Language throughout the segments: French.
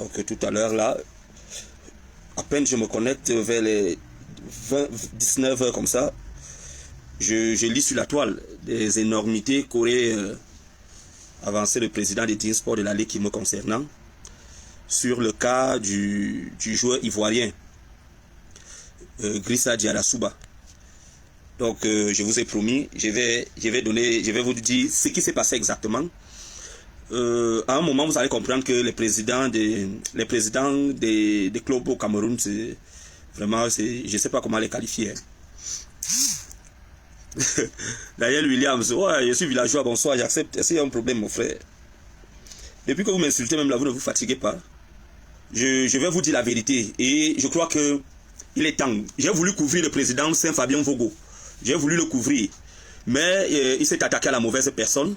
Donc tout à l'heure là, à peine je me connecte vers les 19 heures comme ça, je lis sur la toile des énormités qu'aurait avancé le président des Team Sport de la Ligue qui me concernant sur le cas du joueur ivoirien Grissa Diarra-Souba. Donc je vous ai promis, je vais vous dire ce qui s'est passé exactement. À un moment, vous allez comprendre que les présidents des clubs au Cameroun, c'est vraiment, je ne sais pas comment les qualifier. D'ailleurs, Williams, ouais, je suis villageois, bonsoir, j'accepte. Est-ce qu'il y a un problème, mon frère? Depuis que vous m'insultez, même là, vous ne vous fatiguez pas. Je vais vous dire la vérité. Et je crois que il est temps. J'ai voulu couvrir le président Saint-Fabien Vogo. J'ai voulu le couvrir. Mais il s'est attaqué à la mauvaise personne.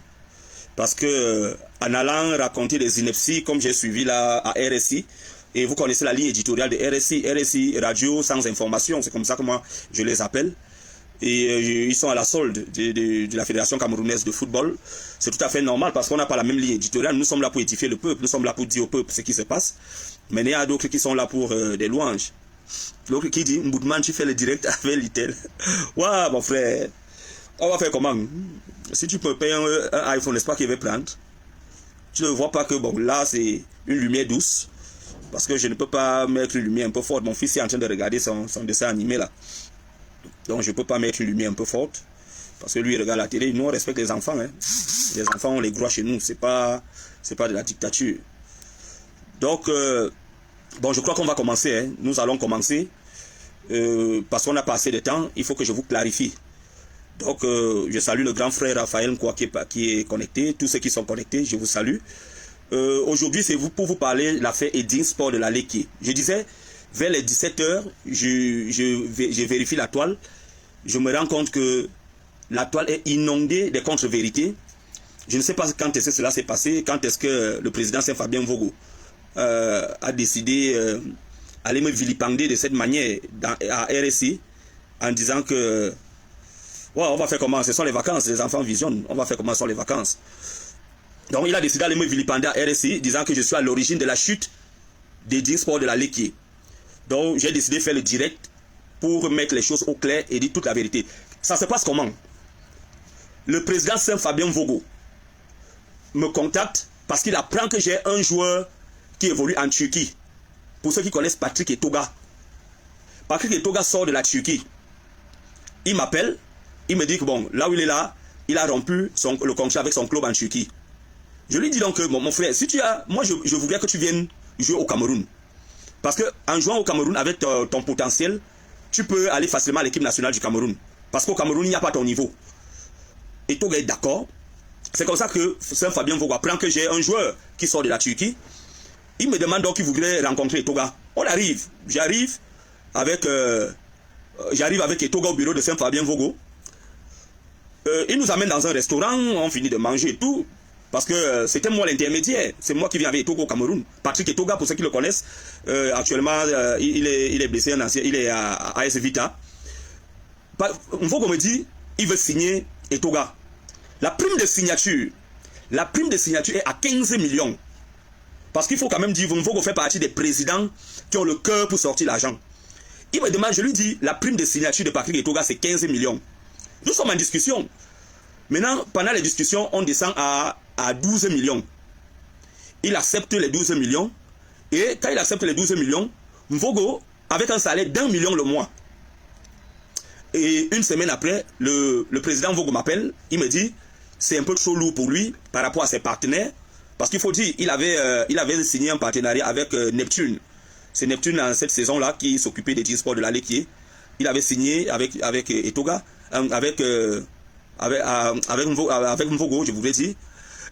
Parce que en allant raconter des inepties, comme j'ai suivi là à RSI, et vous connaissez la ligne éditoriale de RSI Radio sans information, c'est comme ça que moi je les appelle. Et ils sont à la solde de la Fédération camerounaise de football. C'est tout à fait normal parce qu'on n'a pas la même ligne éditoriale. Nous sommes là pour édifier le peuple, nous sommes là pour dire au peuple ce qui se passe. Mais il y a d'autres qui sont là pour des louanges. L'autre qui dit, Mboutman, tu fais le direct avec l'ITEL. Waouh, mon frère. On va faire comment? Si tu peux payer un iPhone, n'est-ce pas qu'il va prendre? Tu ne vois pas que, bon, là, c'est une lumière douce. Parce que je ne peux pas mettre une lumière un peu forte. Mon fils est en train de regarder son dessin animé, là. Donc, je ne peux pas mettre une lumière un peu forte. Parce que lui, il regarde la télé. Nous, on respecte les enfants, hein. Les enfants, on les croit chez nous. C'est pas de la dictature. Donc, bon, je crois qu'on va commencer, hein. Nous allons commencer. Parce qu'on n'a pas assez de temps. Il faut que je vous clarifie. Donc, je salue le grand frère Raphaël Nkwa qui est connecté. Tous ceux qui sont connectés, je vous salue. Aujourd'hui, c'est pour vous parler de l'affaire Edin Sport de la Leki. Je disais, vers les 17h, je vérifie la toile. Je me rends compte que la toile est inondée de contre-vérités. Je ne sais pas quand est-ce que cela s'est passé, quand est-ce que le président Saint-Fabien Vogo a décidé d'aller me vilipender de cette manière à RSI en disant que ouais, on va faire comment? Ce sont les vacances, les enfants visionnent. On va faire comment? Ce sont les vacances. Donc il a décidé d'aller me vilipender à RSI, disant que je suis à l'origine de la chute des Edin Sport de la Leki. Donc j'ai décidé de faire le direct pour mettre les choses au clair et dire toute la vérité. Ça se passe comment? Le président Saint-Fabien Vogo me contacte parce qu'il apprend que j'ai un joueur qui évolue en Turquie. Pour ceux qui connaissent Patrick Etoga. Patrick Etoga sort de la Turquie. Il m'appelle. Il me dit que bon, là où il est là, il a rompu le contrat avec son club en Turquie. Je lui dis donc que bon, mon frère, si tu as, moi je voudrais que tu viennes jouer au Cameroun. Parce que en jouant au Cameroun avec ton potentiel, tu peux aller facilement à l'équipe nationale du Cameroun. Parce qu'au Cameroun, il n'y a pas ton niveau. Et Toga est d'accord. C'est comme ça que Saint-Fabien Vogo apprend que j'ai un joueur qui sort de la Turquie. Il me demande donc qu'il voudrait rencontrer Toga. On arrive. J'arrive avec Etoga au bureau de Saint-Fabien Vogo. Il nous amène dans un restaurant, on finit de manger et tout, parce que c'était moi l'intermédiaire, c'est moi qui viens avec Etoga au Cameroun. Patrick Etoga, pour ceux qui le connaissent, actuellement il est blessé, il est à AS Vita. Mvogo me dit, il veut signer Etoga. La prime de signature est à 15 millions. Parce qu'il faut quand même dire, Mvogo fait partie des présidents qui ont le cœur pour sortir l'argent. Il me demande, je lui dis, la prime de signature de Patrick Etoga c'est 15 millions. Nous sommes en discussion. Maintenant, pendant les discussions, on descend à 12 millions. Il accepte les 12 millions. Et quand il accepte les 12 millions, Mvogo, avec un salaire d'1 million le mois. Et une semaine après, le président Mvogo m'appelle. Il me dit, c'est un peu trop lourd pour lui par rapport à ses partenaires. Parce qu'il faut dire, il avait signé un partenariat avec Neptune. C'est Neptune, dans cette saison-là, qui s'occupait des sports de la Leki. Il avait signé avec Etoga. Avec Mvogo, je voudrais dire.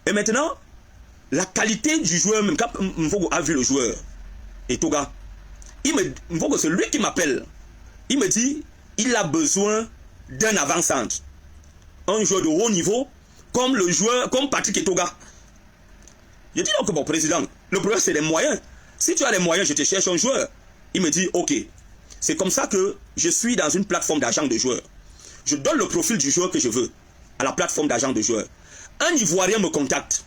Et maintenant, la qualité du joueur, même quand Mvogo a vu le joueur, Etoga, Mvogo, c'est lui qui m'appelle. Il me dit, il a besoin d'un avant-centre. Un joueur de haut niveau, comme Patrick Etoga. Je dis donc, bon, président, le problème c'est les moyens. Si tu as les moyens, je te cherche un joueur. Il me dit, ok. C'est comme ça que je suis dans une plateforme d'agent de joueurs. Je donne le profil du joueur que je veux à la plateforme d'agent de joueurs. Un Ivoirien me contacte.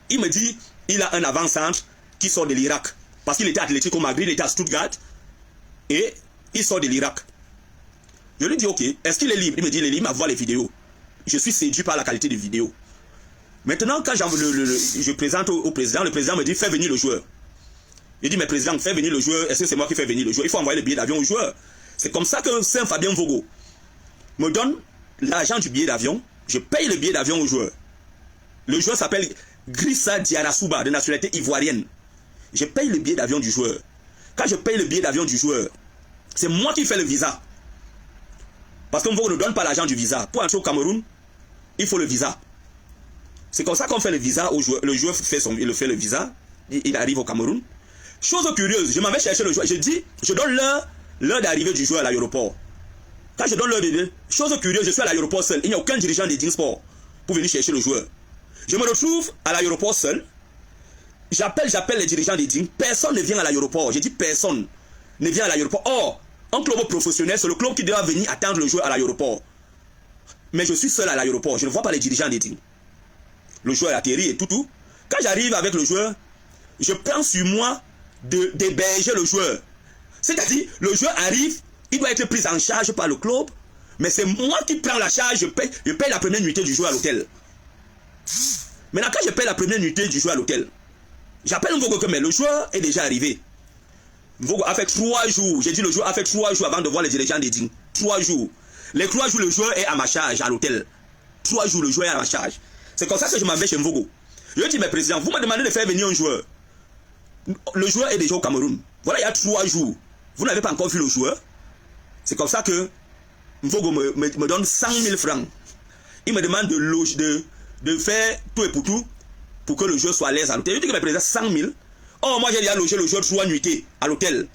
Il me dit, il a un avant-centre qui sort de l'Irak. Parce qu'il était Atlético Madrid, il était à Stuttgart. Et il sort de l'Irak. Je lui dis, ok, est-ce qu'il est libre? Il me dit, il est libre à voir les vidéos. Je suis séduit par la qualité des vidéos. Maintenant, quand je présente au président, le président me dit, fais venir le joueur. Je dis, mais président, fais venir le joueur. Est-ce que c'est moi qui fais venir le joueur? Il faut envoyer le billet d'avion au joueur. C'est comme ça que Saint-Fabien Vogo me donne l'argent du billet d'avion. Je paye le billet d'avion au joueur. Le joueur s'appelle Grissa Diarasuba, de nationalité ivoirienne. Je paye le billet d'avion du joueur. Quand je paye le billet d'avion du joueur, c'est moi qui fais le visa. Parce que Vogo ne donne pas l'argent du visa. Pour entrer au Cameroun, il faut le visa. C'est comme ça qu'on fait le visa au joueur. Le joueur fait le visa. Il arrive au Cameroun. Chose curieuse, je m'en vais chercher le joueur. Je donne l'heure d'arrivée du joueur à l'aéroport. Quand je donne l'heure de... Chose curieuse, je suis à l'aéroport seul. Il n'y a aucun dirigeant de Sport pour venir chercher le joueur. Je me retrouve à l'aéroport seul. J'appelle les dirigeants des Ding. Personne ne vient à l'aéroport. J'ai dit personne ne vient à l'aéroport. Or, un club professionnel, c'est le club qui doit venir attendre le joueur à l'aéroport. Mais je suis seul à l'aéroport. Je ne vois pas les dirigeants des Ding. Le joueur atterrit et tout. Quand j'arrive avec le joueur, je prends sur moi d'héberger le joueur. C'est-à-dire, le joueur arrive, il doit être pris en charge par le club, mais c'est moi qui prends la charge, je paye la première nuitée du joueur à l'hôtel. Maintenant, quand je paye la première nuitée du joueur à l'hôtel, j'appelle Mvogo que mais le joueur est déjà arrivé. Mvogo a fait 3 jours. J'ai dit le joueur a fait 3 jours avant de voir les dirigeants des Ding. 3 jours. Les 3 jours, le joueur est à ma charge à l'hôtel. 3 jours, le joueur est à ma charge. C'est comme ça que je m'en vais chez Mvogo. Je lui dis, mais président, vous me demandez de faire venir un joueur. Le joueur est déjà au Cameroun. Voilà, il y a 3 jours. Vous n'avez pas encore vu le joueur. C'est comme ça que Mvogo me donne 100 000 francs. Il me demande de faire tout et pour que le joueur soit à l'aise à l'hôtel. Je dis que le président 100 000. Oh, moi j'ai déjà logé le joueur 3 nuitées à l'hôtel.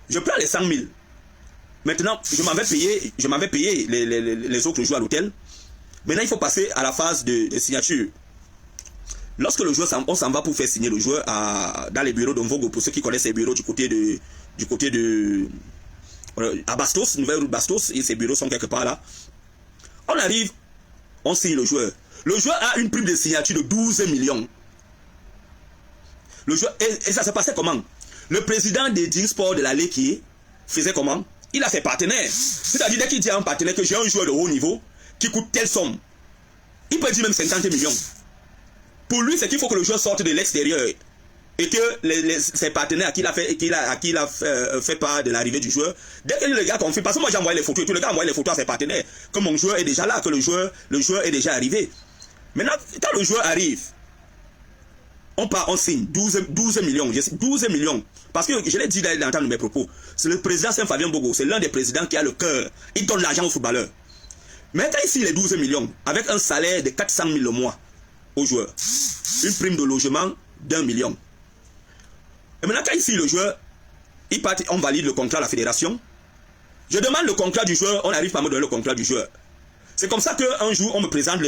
Je prends les 100 000. Maintenant, je m'en vais payer les autres joueurs à l'hôtel. Maintenant, il faut passer à la phase de signature. Lorsque le joueur, on s'en va pour faire signer le joueur dans les bureaux de Mvogo, pour ceux qui connaissent les bureaux du côté de à Bastos, Nouvelle Route Bastos, et ces bureaux sont quelque part là. On arrive, on signe le joueur. Le joueur a une prime de signature de 12 millions. Le joueur, et ça se passait comment? Le président des Ding Sport de la Léquier faisait comment? Il a ses partenaires. C'est-à-dire, dès qu'il dit à un partenaire que j'ai un joueur de haut niveau qui coûte telle somme, il peut dire même 50 millions. Pour lui, c'est qu'il faut que le joueur sorte de l'extérieur et que ses partenaires à qui il a fait part de l'arrivée du joueur, dès que le gars confirme, parce que moi j'ai envoyé les photos et tout, le gars a envoyé les photos à ses partenaires, que mon joueur est déjà là, que le joueur est déjà arrivé. Maintenant, quand le joueur arrive, on signe 12 millions. 12 millions. Parce que je l'ai dit dans l'entente de mes propos, c'est le président Saint-Fabien Bogo, c'est l'un des présidents qui a le cœur. Il donne l'argent aux footballeurs. Mais quand il signe les 12 millions, avec un salaire de 400 000 le mois aux joueurs, une prime de logement d'1 million. Et maintenant, quand il signe le joueur, on valide le contrat à la fédération. Je demande le contrat du joueur, on n'arrive pas à me donner le contrat du joueur. C'est comme ça qu'un jour, on me présente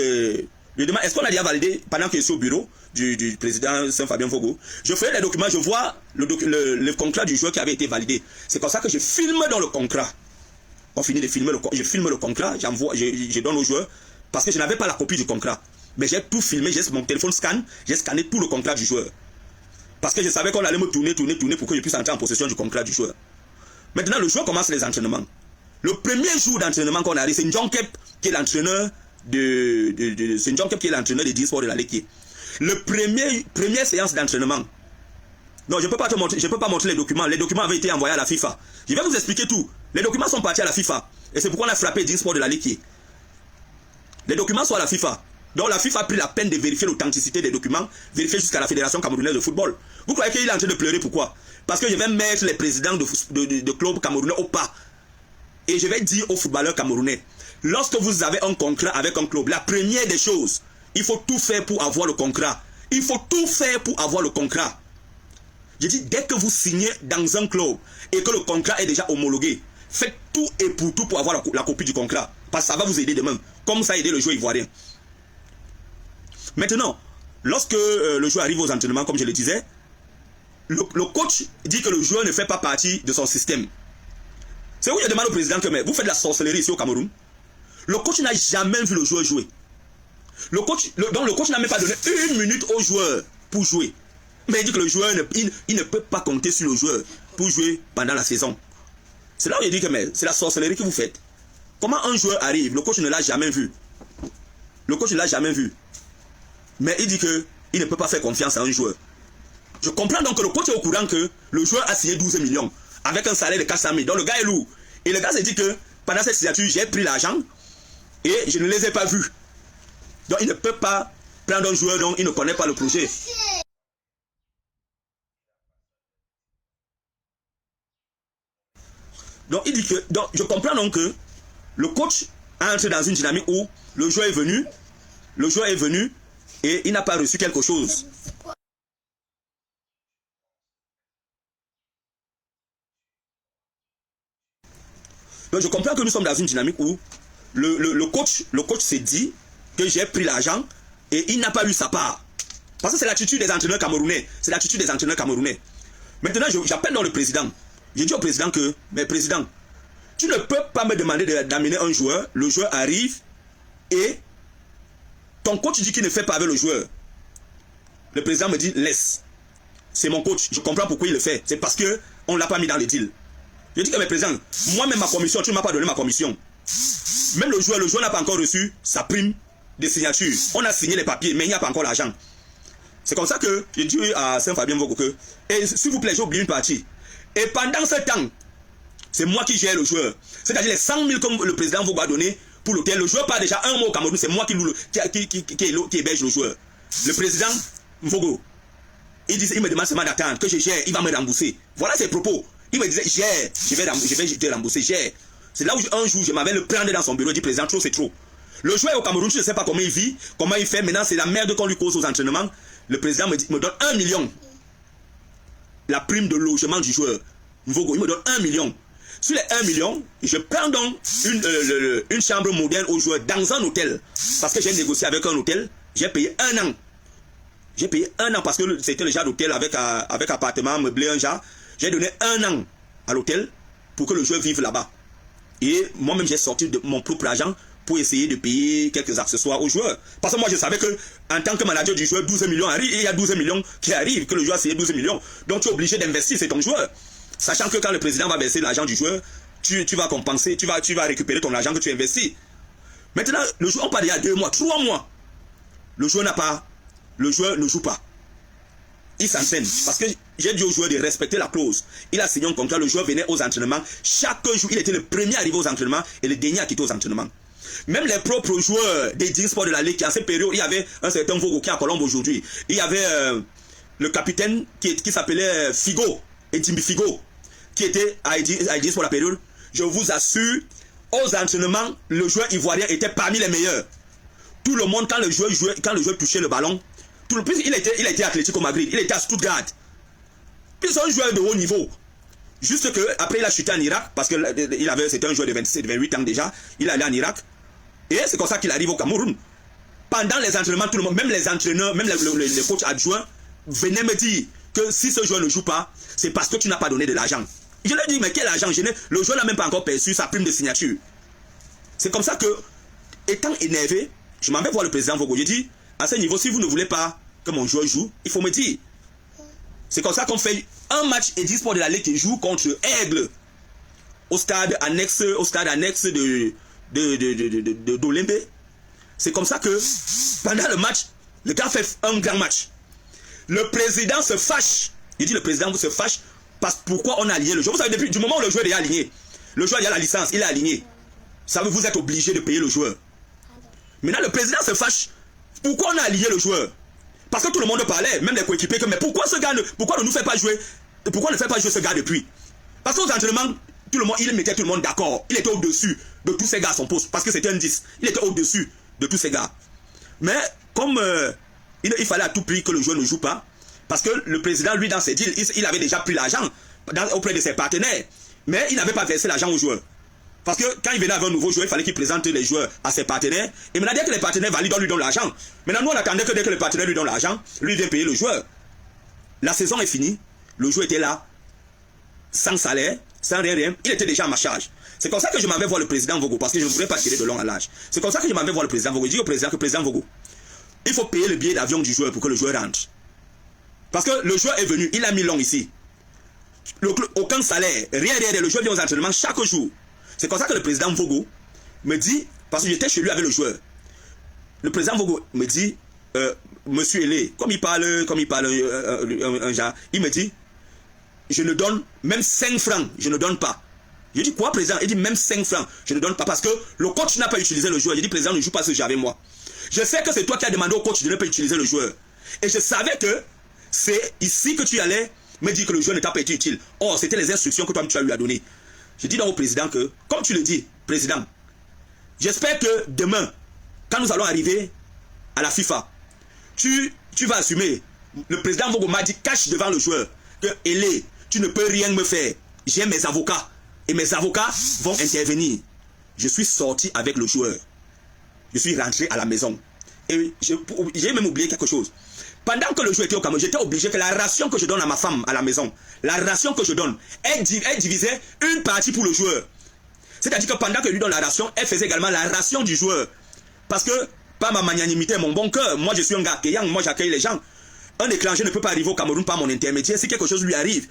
je demande, est-ce qu'on a déjà validé, pendant que je suis au bureau du président Saint-Fabien Vogo, je fais les documents, je vois le contrat du joueur qui avait été validé. C'est comme ça que je filme dans le contrat. On finit de filmer je filme le contrat, je donne au joueur, parce que je n'avais pas la copie du contrat. Mais j'ai tout filmé, j'ai mon téléphone j'ai scanné tout le contrat du joueur. Parce que je savais qu'on allait me tourner pour que je puisse entrer en possession du contrat du joueur. Maintenant, le joueur commence les entraînements. Le premier jour d'entraînement qu'on arrive, c'est Njonkep qui est l'entraîneur c'est Njonkep qui est l'entraîneur des Ding Sport de la Léquier. Le première séance d'entraînement. Non, je ne peux pas te montrer, je peux pas montrer les documents. Les documents avaient été envoyés à la FIFA. Je vais vous expliquer tout. Les documents sont partis à la FIFA. Et c'est pourquoi on a frappé Ding Sport de la Léquier. Les documents sont à la FIFA. Donc la FIFA a pris la peine de vérifier l'authenticité des documents, vérifier jusqu'à la Fédération camerounaise de football. Vous croyez qu'il est en train de pleurer, pourquoi? Parce que je vais mettre les présidents de clubs camerounais au pas. Et je vais dire aux footballeurs camerounais, lorsque vous avez un contrat avec un club, la première des choses, il faut tout faire pour avoir le contrat. Il faut tout faire pour avoir le contrat. Je dis, dès que vous signez dans un club et que le contrat est déjà homologué, faites tout et pour tout pour avoir la copie du contrat. Parce que ça va vous aider demain, comme ça a aidé le joueur ivoirien. Maintenant, lorsque le joueur arrive aux entraînements, comme je le disais, le coach dit que le joueur ne fait pas partie de son système. C'est où je demande au président que mais vous faites de la sorcellerie ici au Cameroun. Le coach n'a jamais vu le joueur jouer. Donc le coach n'a même pas donné 1 minute au joueur pour jouer. Mais il dit que le joueur, il ne peut pas compter sur le joueur pour jouer pendant la saison. C'est là où il dit que c'est la sorcellerie que vous faites. Comment un joueur arrive, le coach ne l'a jamais vu. Le coach ne l'a jamais vu. Mais il dit qu'il ne peut pas faire confiance à un joueur. Je comprends donc que le coach est au courant que le joueur a signé 12 millions avec un salaire de 400 000. Donc le gars est lourd. Et le gars s'est dit que pendant cette signature, j'ai pris l'argent et je ne les ai pas vus. Donc il ne peut pas prendre un joueur dont il ne connaît pas le projet. Donc il dit que, donc je comprends donc que le coach entre dans une dynamique où le joueur est venu et il n'a pas reçu quelque chose. Donc je comprends que nous sommes dans une dynamique où le coach s'est dit que j'ai pris l'argent et il n'a pas eu sa part. Parce que c'est l'attitude des entraîneurs camerounais. C'est l'attitude des entraîneurs camerounais. Maintenant, j'appelle donc le président. J'ai dit au président que, mais président, tu ne peux pas me demander d'amener un joueur, le joueur arrive et ton coach dit qu'il ne fait pas avec le joueur. Le président me dit, laisse. C'est mon coach, je comprends pourquoi il le fait. C'est parce qu'on ne l'a pas mis dans le deal. Je dis que, mais président, moi-même ma commission, tu ne m'as pas donné ma commission. Même le joueur n'a pas encore reçu sa prime de signature. On a signé les papiers, mais il n'y a pas encore l'argent. C'est comme ça que j'ai dit à Saint-Fabien Vogo que, et s'il vous plaît, j'ai oublié une partie. Et pendant ce temps, c'est moi qui gère le joueur. C'est-à-dire les 100 000 que le président Vogo a donné pour l'hôtel. Le joueur part déjà un mois au Cameroun, c'est moi qui héberge le joueur. Le président Vogo, il me demande seulement d'attendre, que je gère, il va me rembourser. Voilà ses propos. Il me disait, gère, je vais te rembourser, gère. C'est là où un jour, je m'avais le prendre dans son bureau, il dit, président, trop c'est trop. Le joueur au Cameroun, je ne sais pas comment il vit, comment il fait. Maintenant, c'est la merde qu'on lui cause aux entraînements. Le président me donne 1 million. La prime de logement du joueur. Mvogo, il me donne 1 million. Sur les 1 million, je prends donc une chambre moderne au joueur dans un hôtel. Parce que j'ai négocié avec un hôtel. J'ai payé 1 an. J'ai payé 1 an parce que c'était le genre d'hôtel avec appartement meublé, un genre. J'ai donné 1 an à l'hôtel pour que le joueur vive là-bas. Et moi-même, j'ai sorti de mon propre argent pour essayer de payer quelques accessoires aux joueurs. Parce que moi, je savais que en tant que manager du joueur, 12 millions arrivent, et il y a 12 millions qui arrivent, que le joueur a signé 12 millions. Donc, tu es obligé d'investir, c'est ton joueur. Sachant que quand le président va verser l'argent du joueur, tu vas compenser, tu vas récupérer ton argent que tu investis. Maintenant, le joueur, on parle il y a 2 mois, 3 mois. Le joueur ne joue pas. Il s'entraîne. Parce que j'ai dit au joueur de respecter la clause. Il a signé un contrat, le joueur venait aux entraînements. Chaque jour, il était le premier arrivé aux entraînements et le dernier à quitter aux entraînements. Même les propres joueurs des Ding Sport de la Ligue, en cette période, il y avait un certain Vogo qui est à Colombe aujourd'hui. Il y avait le capitaine qui s'appelait Figo, Edimbi Figo, qui était à Ding Sport la période. Je vous assure, aux entraînements, le joueur ivoirien était parmi les meilleurs. Tout le monde, quand le joueur touchait le ballon, il était Atlético Madrid, il était à Stuttgart. Puis c'est un joueur de haut niveau. Juste que après il a chuté en Irak, parce que c'était un joueur de 28 ans déjà, il allait en Irak. Et c'est comme ça qu'il arrive au Cameroun. Pendant les entraînements, tout le monde, même les entraîneurs, même les coachs adjoints, venaient me dire que si ce joueur ne joue pas, c'est parce que tu n'as pas donné de l'argent. Je leur ai dit, mais quel argent? Le joueur n'a même pas encore perçu sa prime de signature. C'est comme ça que, étant énervé, je m'en vais voir le président Vogo. J'ai dit, à ce niveau, si vous ne voulez pas que mon joueur joue, il faut me dire. C'est comme ça qu'on fait un match et 10 sports de la Ligue qui joue contre Aigle au stade annexe d'Olembe. C'est comme ça que pendant le match, le gars fait un grand match. Le président se fâche. Il dit le président se fâche parce pourquoi on a aligné le joueur. Vous savez, depuis du moment où le joueur est aligné, le joueur il a la licence, il est aligné. Ça veut vous êtes obligé de payer le joueur. Maintenant le président se fâche. Pourquoi on a aligné le joueur? Parce que tout le monde parlait, même les coéquipiers, que mais pourquoi ce gars pourquoi ne nous fait pas jouer? Pourquoi ne fait pas jouer ce gars depuis? Parce qu'aux entraînements, tout le monde, il mettait tout le monde d'accord. Il était au-dessus de tous ces gars à son poste. Parce que c'était un 10. Il était au-dessus de tous ces gars. Mais comme il fallait à tout prix que le joueur ne joue pas, parce que le président, lui, dans ses deals, il avait déjà pris l'argent auprès de ses partenaires. Mais il n'avait pas versé l'argent aux joueurs. Parce que quand il venait avec un nouveau joueur, il fallait qu'il présente les joueurs à ses partenaires. Et maintenant, dès que les partenaires valident, on lui donne l'argent. Maintenant, nous, on attendait que dès que les partenaires lui donnent l'argent, lui vient payer le joueur. La saison est finie. Le joueur était là, sans salaire, sans rien. Il était déjà à ma charge. C'est comme ça que je m'en vais voir le président Vogo, parce que je ne voudrais pas tirer de long à l'âge. C'est comme ça que je m'en vais voir le président Vogo. Je dis au président que président Vogo, il faut payer le billet d'avion du joueur pour que le joueur rentre. Parce que le joueur est venu, il a mis long ici. Aucun salaire, rien. Le joueur vient aux entraînements chaque jour. C'est comme ça que le président Vogo me dit, parce que j'étais chez lui avec le joueur. Le président Vogo me dit, Monsieur Elé, comme il parle un genre, il me dit, je ne donne même 5 francs, je ne donne pas. Je dis quoi, président? Il dit même 5 francs, je ne donne pas parce que le coach n'a pas utilisé le joueur. Je dis, président, ne joue pas ce jeu avec moi. Je sais que c'est toi qui as demandé au coach de ne pas utiliser le joueur. Et je savais que c'est ici que tu allais me dire que le joueur ne t'a pas été utile. Or, c'était les instructions que toi tu as lui as données. Je dis donc au président que, comme tu le dis, président, j'espère que demain, quand nous allons arriver à la FIFA, tu vas assumer. Le président Vogo m'a dit, cache devant le joueur, que Elé, tu ne peux rien me faire. J'ai mes avocats. Et mes avocats vont intervenir. Je suis sorti avec le joueur. Je suis rentré à la maison. Et j'ai même oublié quelque chose. Pendant que le joueur était au Cameroun, j'étais obligé que la ration que je donne à ma femme à la maison, la ration que je donne, elle divisait une partie pour le joueur. C'est-à-dire que pendant que je lui donne la ration, elle faisait également la ration du joueur. Parce que, par ma magnanimité, mon bon cœur, moi je suis un gars accueillant, moi j'accueille les gens. Un étranger ne peut pas arriver au Cameroun par mon intermédiaire. Si quelque chose lui arrive,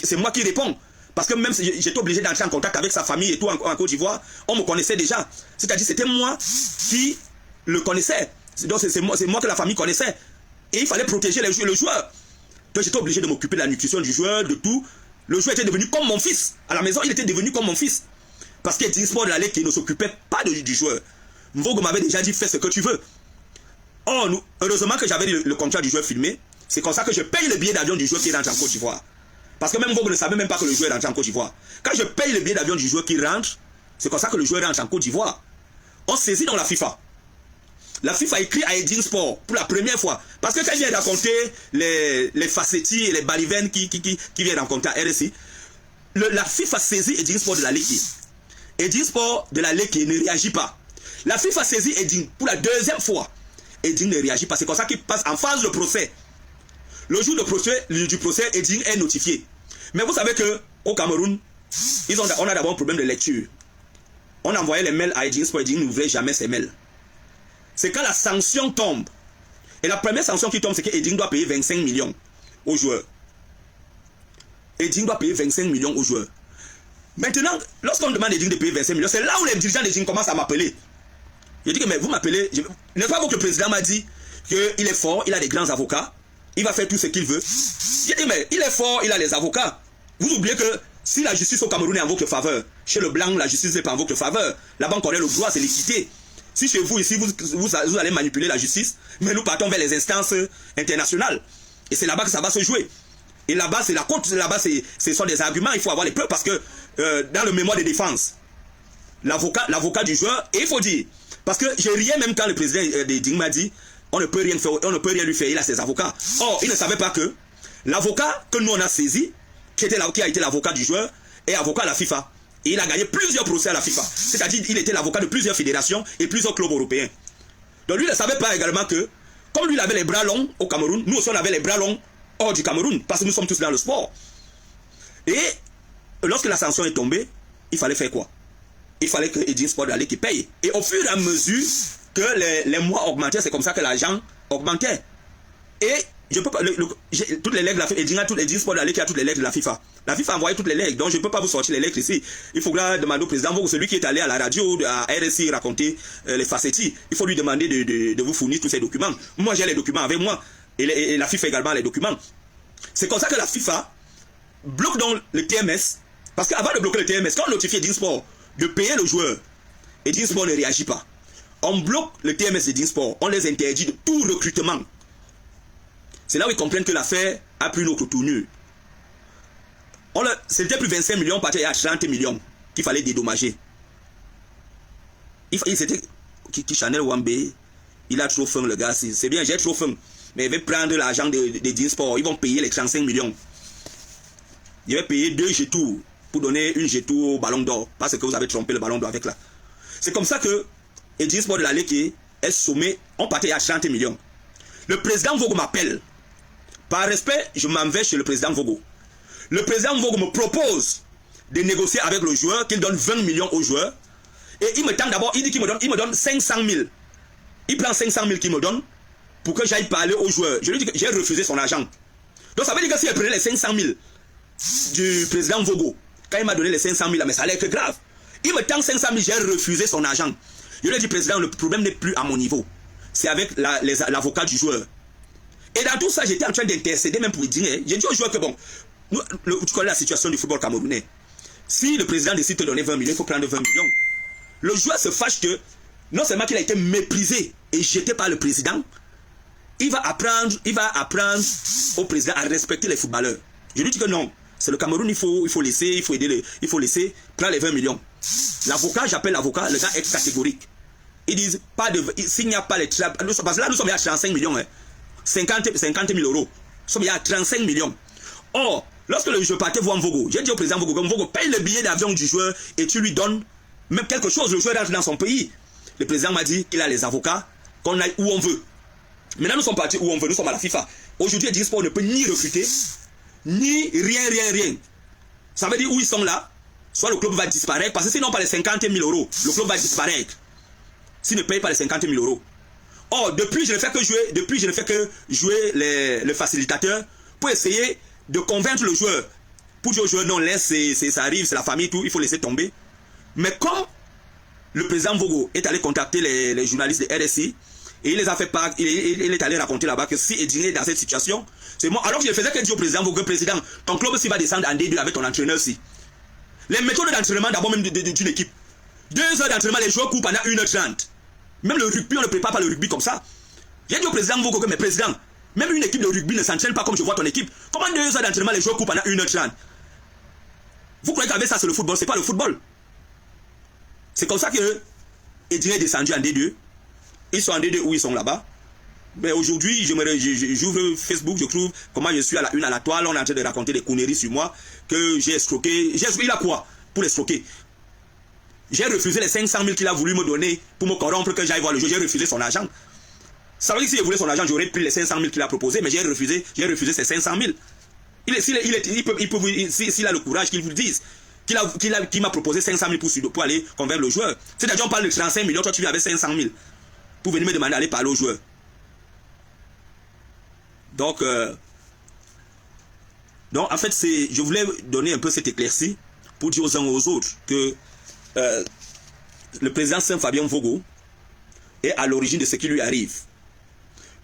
c'est moi qui réponds. Parce que même si j'étais obligé d'entrer en contact avec sa famille et tout en Côte d'Ivoire, on me connaissait déjà. C'est-à-dire c'était moi qui le connaissais. Donc c'est moi que la famille connaissait. Et il fallait protéger le joueur. Donc j'étais obligé de m'occuper de la nutrition du joueur, de tout. Le joueur était devenu comme mon fils. À la maison, il était devenu comme mon fils. Parce qu'il y a des sports de la Ligue qui ne s'occupait pas du joueur. Mvogo m'avait déjà dit, fais ce que tu veux. Oh, heureusement que j'avais le contrat du joueur filmé. C'est comme ça que je paye le billet d'avion du joueur qui rentre en Côte d'Ivoire. Parce que même Mvogo ne savait même pas que le joueur rentre en Côte d'Ivoire. Quand je paye le billet d'avion du joueur qui rentre, c'est comme ça que le joueur rentre en Côte d'Ivoire. On saisit dans la FIFA. La FIFA écrit à Edin Sport pour la première fois. Parce que quand il vient raconter les Facettis et les Baliven qui viennent rencontrer à RSI, la FIFA saisit Edin Sport de la Ligue. Edin Sport de la Ligue ne réagit pas. La FIFA saisit Edin pour la deuxième fois. Edin ne réagit pas. C'est comme ça qu'il passe en phase de procès. Le jour du procès, Edin est notifié. Mais vous savez qu'au Cameroun, on a d'abord un problème de lecture. On envoyait les mails à Edin Sport, Edin n'ouvrait jamais ses mails. C'est quand la sanction tombe. Et la première sanction qui tombe, c'est qu'Edin doit payer 25 millions aux joueurs. Edin doit payer 25 millions aux joueurs. Maintenant, lorsqu'on demande à Edin de payer 25 millions, c'est là où les dirigeants d'Edin commencent à m'appeler. Je dis que mais vous m'appelez, n'est-ce pas vous que le président m'a dit qu'il est fort, il a des grands avocats, il va faire tout ce qu'il veut. J'ai dit mais il est fort, il a les avocats. Vous oubliez que si la justice au Cameroun est en votre faveur, chez le blanc, la justice n'est pas en votre faveur. Là-bas, on connaît le droit, c'est l'équité. Si chez vous, ici, vous allez manipuler la justice, mais nous partons vers les instances internationales. Et c'est là-bas que ça va se jouer. Et là-bas, c'est la côte, là-bas, ce sont des arguments, il faut avoir les preuves, parce que dans le mémoire de défense, l'avocat du joueur, et il faut dire, parce que j'ai rien même quand le président d'Edin m'a dit, on ne peut rien faire, on ne peut rien lui faire, il a ses avocats. Or, il ne savait pas que l'avocat que nous on a saisi, qui a été l'avocat du joueur, est avocat à la FIFA. Et il a gagné plusieurs procès à la FIFA. C'est-à-dire qu'il était l'avocat de plusieurs fédérations et plusieurs clubs européens. Donc lui ne savait pas également que, comme lui il avait les bras longs au Cameroun, nous aussi on avait les bras longs hors du Cameroun, parce que nous sommes tous dans le sport. Et lorsque la sanction est tombée, il fallait faire quoi? Il fallait que Edin Sport allait qui paye. Et au fur et à mesure que les mois augmentaient, c'est comme ça que l'argent augmentait. Et je peux pas, toutes les règles, Edin Sport allait qui a toutes les règles de la FIFA. La FIFA a envoyé toutes les règles, donc je ne peux pas vous sortir les règles ici. Il faudra demander au président, celui qui est allé à la radio, à RSI, raconter les Facettis. Il faut lui demander de vous fournir tous ces documents. Moi, j'ai les documents avec moi. Et la FIFA également les documents. C'est comme ça que la FIFA bloque donc le TMS. Parce qu'avant de bloquer le TMS, quand on notifie Edin Sport de payer le joueur, Edin Sport ne réagit pas. On bloque le TMS d'Edin Sport. On les interdit de tout recrutement. C'est là où ils comprennent que l'affaire a pris une autre tournure. C'était plus 25 millions, partait à 30 millions qu'il fallait dédommager. C'était Chanel Wambé, il a trop faim le gars. C'est bien, j'ai trop faim. Mais il va prendre l'argent d'Edin Sport. Ils vont payer les 35 millions. Il va payer 2 jetours pour donner une jetour au ballon d'or. Parce que vous avez trompé le ballon d'or avec là. C'est comme ça que Edin Sport de la Ligue est sommé. On partait à 30 millions. Le président Vogo m'appelle. Par respect, je m'en vais chez le président Vogo. Le président Vogo me propose de négocier avec le joueur, qu'il donne 20 millions au joueur. Et il me tente d'abord, il dit qu'il me donne 500 000. Il prend 500 000 qu'il me donne pour que j'aille parler au joueur. Je lui dis que j'ai refusé son argent. Donc ça veut dire que si elle prenait les 500 000 du président Vogo, quand il m'a donné les 500 000, mais ça allait être grave. Il me tend 500 000, j'ai refusé son argent. Je lui ai dit, président, le problème n'est plus à mon niveau. C'est avec l'avocat du joueur. Et dans tout ça, j'étais en train d'intercéder même pour lui dire, j'ai dit au joueur que bon, tu connais la situation du football camerounais. Si le président décide de te donner 20 millions, il faut prendre 20 millions. Le joueur se fâche que, non seulement qu'il a été méprisé et jeté par le président, il va apprendre au président à respecter les footballeurs. Je lui dis que non, c'est le Cameroun, il faut laisser, prendre les 20 millions. L'avocat, j'appelle l'avocat, le gars est catégorique. Ils disent, s'il n'y a pas les trappes, parce que là nous sommes à 35 millions, hein, 50 000 euros. Nous sommes à 35 millions. Or, lorsque je partais voir Vogo, j'ai dit au président Vogo, Vogo paye le billet d'avion du joueur et tu lui donnes même quelque chose, le joueur rentre dans son pays. Le président m'a dit qu'il a les avocats, qu'on aille où on veut. Maintenant nous sommes partis où on veut, nous sommes à la FIFA. Aujourd'hui, Disport ne peut ni recruter, ni rien. Ça veut dire où ils sont là, soit le club va disparaître, parce que sinon pas les 50 000 euros, le club va disparaître. S'il ne paye pas les 50 000 euros. Or, depuis, je ne fais que jouer le facilitateur pour essayer de convaincre le joueur. Pour dire au joueur, non, laisse, ça arrive, c'est la famille, tout, il faut laisser tomber. Mais comme le président Vogo est allé contacter les journalistes de RSI, et il les a fait part, il est allé raconter là-bas que si Edine est dans cette situation, c'est moi. Alors que je faisais que dire au président Vogo, président, ton club aussi va descendre en D2 avec ton entraîneur aussi. Les méthodes d'entraînement d'abord même d'une équipe. 2 heures d'entraînement, les joueurs courent pendant 1h30. Même le rugby, on ne prépare pas le rugby comme ça. J'ai dit au président Vogo que, mais président, même une équipe de rugby ne s'entraîne pas comme je vois ton équipe. Comment 2 heures d'entraînement, les joueurs courent pendant 1h30? Vous croyez qu'avec ça, c'est le football? C'est pas le football. C'est comme ça que Edine est descendu en D2. Ils sont en D2 où ils sont là-bas. Mais aujourd'hui, j'ouvre Facebook, je trouve comment je suis à la une à la toile. On est en train de raconter des conneries sur moi que j'ai escroqué. Il a quoi pour l'escroquer? J'ai refusé les 500 000 qu'il a voulu me donner pour me corrompre que j'aille voir le jeu. J'ai refusé son argent. Ça veut dire que si je voulais son argent, j'aurais pris les 500 000 qu'il a proposé, mais j'ai refusé ces 500 000. S'il a le courage qu'il vous le dise, qu'il m'a proposé 500 000 pour aller convaincre le joueur. C'est-à-dire on parle de 35 millions, toi tu viens avec 500 000 pour venir me demander d'aller parler au joueur. Donc en fait, je voulais donner un peu cette éclaircie pour dire aux uns et aux autres que le président Saint-Fabien Vogo est à l'origine de ce qui lui arrive.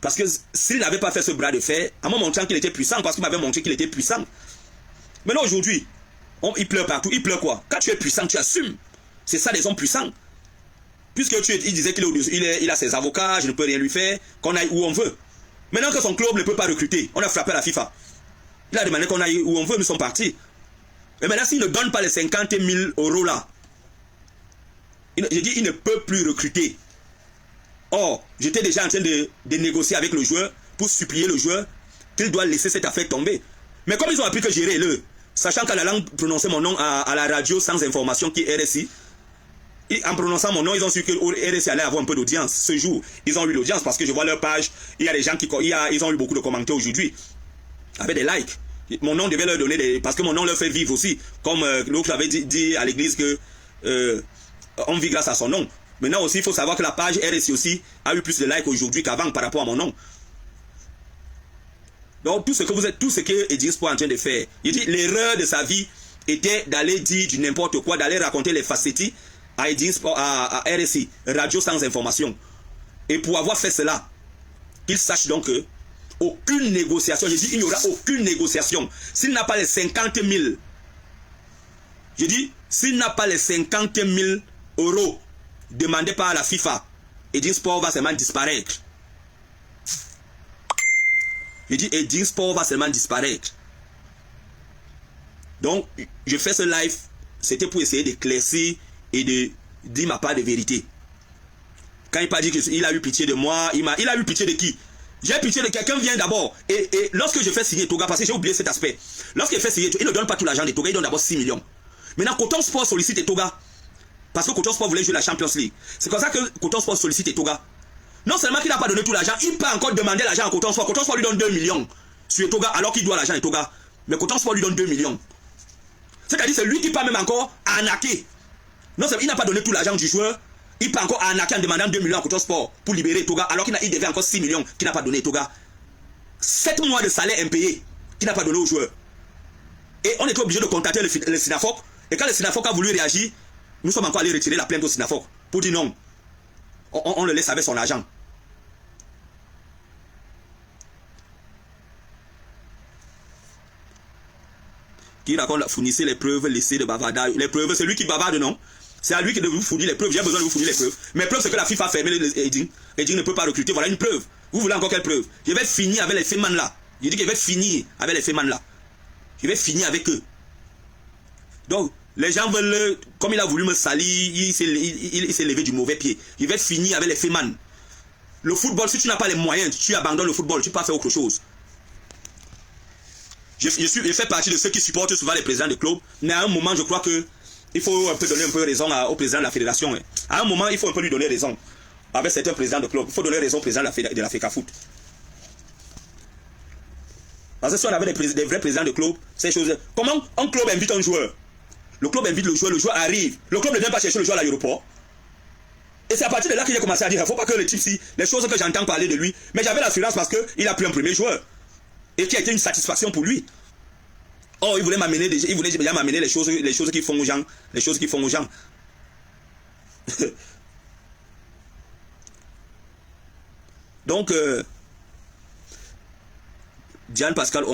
Parce que s'il n'avait pas fait ce bras de fer, en me montrant qu'il était puissant, parce qu'il m'avait montré qu'il était puissant. Maintenant aujourd'hui, il pleure partout. Il pleure quoi? Quand tu es puissant, tu assumes. C'est ça des hommes puissants. Puisque il disait qu'il a ses avocats, je ne peux rien lui faire, qu'on aille où on veut. Maintenant que son club ne peut pas recruter, on a frappé à la FIFA. Il a demandé qu'on aille où on veut, nous sommes partis. Et maintenant s'il ne donne pas les 50 000 euros là, j'ai dit il ne peut plus recruter. Or, j'étais déjà en train de négocier avec le joueur pour supplier le joueur qu'il doit laisser cette affaire tomber. Mais comme ils ont appris que j'irai sachant qu'à la langue prononcer mon nom à la radio sans information qui est RSI, en prononçant mon nom, ils ont su que RSI allait avoir un peu d'audience. Ce jour, ils ont eu l'audience parce que je vois leur page. Il y a des gens ils ont eu beaucoup de commentaires aujourd'hui avec des likes. Mon nom devait leur donner parce que mon nom leur fait vivre aussi. Comme l'autre avait dit à l'église que on vit grâce à son nom. Maintenant aussi, il faut savoir que la page RSI aussi a eu plus de likes aujourd'hui qu'avant par rapport à mon nom. Donc tout ce que Edine Sport est en train de faire, il dit l'erreur de sa vie était d'aller dire du n'importe quoi, d'aller raconter les facéties à Edine Sport, à RSI, radio sans information. Et pour avoir fait cela, qu'il sache donc que aucune négociation, je dis il n'y aura aucune négociation. S'il n'a pas les 50 000, je dis s'il n'a pas les 50 000 euros demandés par la FIFA, Edine Sport va seulement disparaître. Je dis Edine Sport va seulement disparaître. Donc, je fais ce live, c'était pour essayer d'éclaircir et de dire ma part de vérité. Quand il n'a pas dit qu'il a eu pitié de moi, il a eu pitié de qui? J'ai pitié de quelqu'un vient d'abord. Et lorsque je fais signer Toga, parce que j'ai oublié cet aspect, lorsqu'il fait signer, il ne donne pas tout l'argent de Toga, il donne d'abord 6 millions. Maintenant, Coton Sport sollicite Toga. Parce que Coton Sport voulait jouer la Champions League. C'est comme ça que Coton Sport sollicite Toga. Non seulement qu'il n'a pas donné tout l'argent, il peut encore demander l'argent à Coton Sport. Coton Sport lui donne 2 millions sur Toga alors qu'il doit l'argent à Toga. Mais Coton Sport lui donne 2 millions. C'est-à-dire c'est lui qui peut même encore arnaquer. Non seulement il n'a pas donné tout l'argent du joueur, il peut encore arnaquer en demandant 2 millions à Coton Sport pour libérer Toga alors qu'il devait encore 6 millions qu'il n'a pas donné Toga. 7 mois de salaire impayé qui n'a pas donné aux joueurs. Et on était obligé de contacter le SINAFOC. Et quand le SINAFOC a voulu réagir, nous sommes encore allés retirer la plainte au SINAFOC pour dire non. On le laisse avec son agent. Qui raconte, fournissez les preuves, laissez de bavardage. Les preuves, c'est lui qui bavarde, non? C'est à lui qui de vous fournir les preuves. J'ai besoin de vous fournir les preuves. Mes preuves, c'est que la FIFA a fermé Eding. Eding ne peut pas recruter. Voilà une preuve. Vous voulez encore quelle preuve? Je vais finir avec les Feman là. Je dis que je vais finir avec les Feman là. Je vais finir avec eux. Donc, les gens veulent, comme il a voulu me salir, il s'est levé du mauvais pied. Je vais finir avec les Feman. Le football, si tu n'as pas les moyens, tu abandonnes le football, tu peux pas faire autre chose. Je fais partie de ceux qui supportent souvent les présidents de club, mais à un moment, je crois que il faut un peu donner un peu raison au président de la fédération. À un moment, il faut un peu lui donner raison. Avec certains présidents de club, il faut donner raison au président de la FECAFOOT. Parce que si on avait des vrais présidents de club, ces choses. Comment un club invite un joueur? Le club invite le joueur arrive. Le club ne vient pas chercher le joueur à l'aéroport. Et c'est à partir de là que j'ai commencé à dire, il ne faut pas que le type si, les choses que j'entends parler de lui, mais j'avais l'assurance parce qu'il a pris un premier joueur. Et qui a été une satisfaction pour lui. Oh, il voulait m'amener les choses qui font aux gens. Les choses qui font aux gens. Donc, Diane Pascal,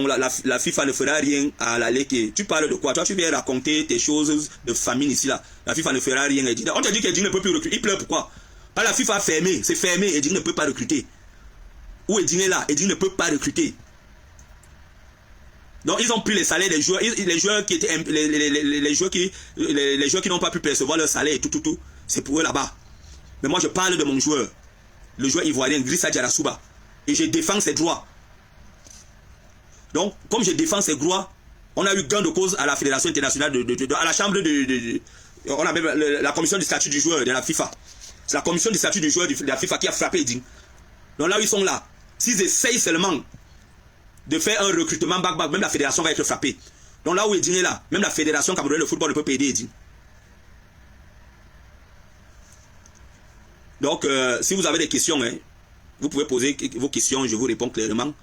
la FIFA ne fera rien à la Ligue. Tu parles de quoi? Toi, tu viens raconter tes choses de famille ici, là. La FIFA ne fera rien. On te dit qu'Eding ne peut plus recruter. Il pleure pourquoi? Parce que la FIFA a fermé. C'est fermé. Eding ne peut pas recruter. Où Eding est là? Eding ne peut pas recruter. Donc ils ont pris les salaires des joueurs, les joueurs qui étaient les joueurs qui n'ont pas pu percevoir leur salaire et tout, c'est pour eux là-bas. Mais moi je parle de mon joueur, le joueur ivoirien Grissa Diarasuba, et je défends ses droits. Donc comme je défends ses droits, on a eu gain de cause à la fédération internationale à la chambre on avait la commission du statut du joueur de la FIFA. C'est la commission du statut du joueur de la FIFA qui a frappé Eding. Donc là où ils sont là, s'ils essayent seulement de faire un recrutement back-back, même la fédération va être frappée. Donc là où Eding est là, même la fédération camerounaise de football ne peut pas aider Eding. Donc, si vous avez des questions, vous pouvez poser vos questions, je vous réponds clairement.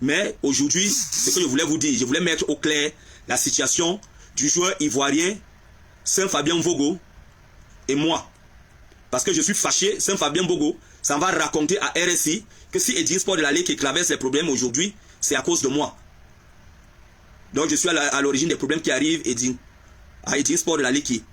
Mais aujourd'hui, ce que je voulais vous dire, je voulais mettre au clair la situation du joueur ivoirien Saint-Fabien Vogo et moi. Parce que je suis fâché, Saint-Fabien Vogo, ça va raconter à RSI que si Eding Sport de la Ligue qui traverse les problèmes aujourd'hui, c'est à cause de moi. Donc je suis à l'origine des problèmes qui arrivent à Eding Sport de la Ligue.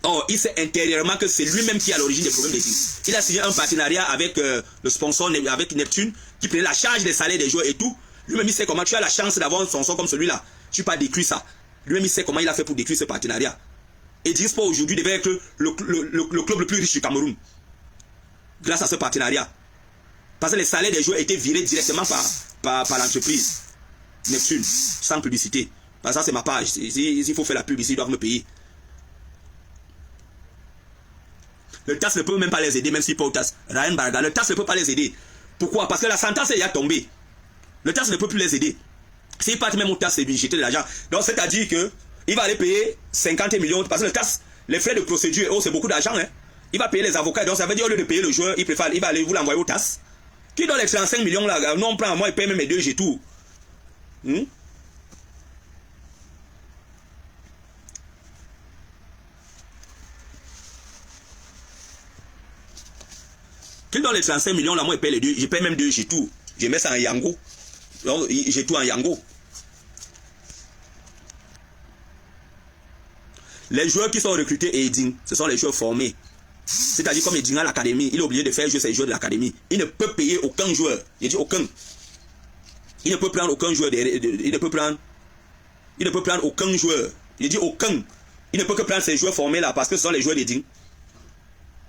Or, il sait intérieurement que c'est lui-même qui est à l'origine des problèmes d'Eding. Il a signé un partenariat avec le sponsor, avec Neptune, qui prenait la charge des salaires des joueurs et tout. Lui-même, il sait comment tu as la chance d'avoir un sponsor comme celui-là. Tu peux pas détruire ça. Lui-même, il sait comment il a fait pour détruire ce partenariat. Eding Sport aujourd'hui devait être le club le plus riche du Cameroun. Grâce à ce partenariat. Parce que les salaires des joueurs étaient virés directement par l'entreprise Neptune, sans publicité. Parce que ça, c'est ma page. S'il faut faire la publicité, ils doivent me payer. Le TAS ne peut même pas les aider, même s'il peut au TAS. Ryan Barga, le TAS ne peut pas les aider. Pourquoi? Parce que la sentence est déjà tombée. Le TAS ne peut plus les aider. S'il part même au TAS, c'est jeter de l'argent. Donc, c'est-à-dire qu'il va aller payer 50 millions. Parce que le TAS, les frais de procédure, c'est beaucoup d'argent. Il va payer les avocats. Donc, ça veut dire, au lieu de payer le joueur, il va aller vous l'envoyer au TAS. Qui donne les 35 millions là? Non, on prend, moi, il paye même mes 2 G tout. Qui donne les 35 millions là, moi, il paye les 2. Je paye même 2 G tout. Je mets ça en Yango. Donc, j'ai tout en Yango. Les joueurs qui sont recrutés et Eding, ce sont les joueurs formés. C'est-à-dire comme Eding à l'académie, il est obligé de faire jouer ses joueurs de l'académie. Il ne peut payer aucun joueur. Il dit aucun. Il ne peut prendre aucun joueur. Il ne peut prendre aucun joueur. Il dit aucun. Il ne peut que prendre ces joueurs formés là parce que ce sont les joueurs d'Eding.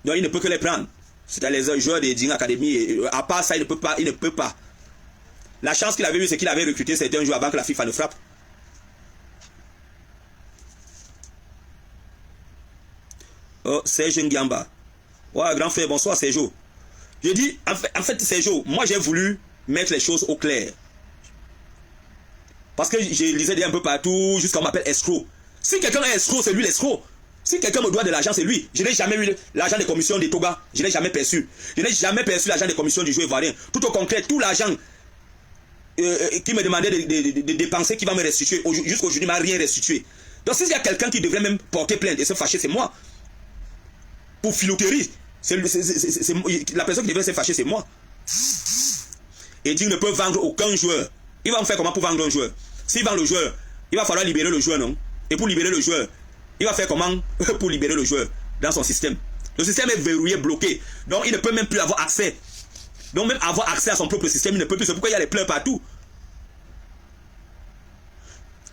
Donc il ne peut que les prendre. C'est-à-dire les joueurs d'Eding Academy. À part ça, il ne peut pas. Il ne peut pas. La chance qu'il avait eue, c'est qu'il avait recruté certains joueurs avant que la FIFA ne frappe. Oh, Serge Ngiamba. Ouais, grand frère, bonsoir Sergio. Je dis, en fait Sergio, moi j'ai voulu mettre les choses au clair. Parce que je lisais un peu partout, jusqu'à on m'appelle escroc. Si quelqu'un est escroc, c'est lui l'escroc. Si quelqu'un me doit de l'argent, c'est lui. Je n'ai jamais eu l'argent des commissions des Toga. Je n'ai jamais perçu. Je n'ai jamais perçu l'argent des commissions du jeu ivoirien. Tout au contraire, tout l'argent qui me demandait de dépenser, qui va me restituer. Jusqu'aujourd'hui, il ne m'a rien restitué. Donc s'il y a quelqu'un qui devrait même porter plainte et se fâcher, c'est moi. Pour filouterie, la personne qui devrait se fâcher, c'est moi. Et Dieu ne peut vendre aucun joueur. Il va me faire comment pour vendre un joueur? S'il vend le joueur, il va falloir libérer le joueur, non? Et pour libérer le joueur, il va faire comment pour libérer le joueur dans son système? Le système est verrouillé, bloqué. Donc il ne peut même plus avoir accès. Donc même avoir accès à son propre système, il ne peut plus. C'est pourquoi il y a les pleurs partout.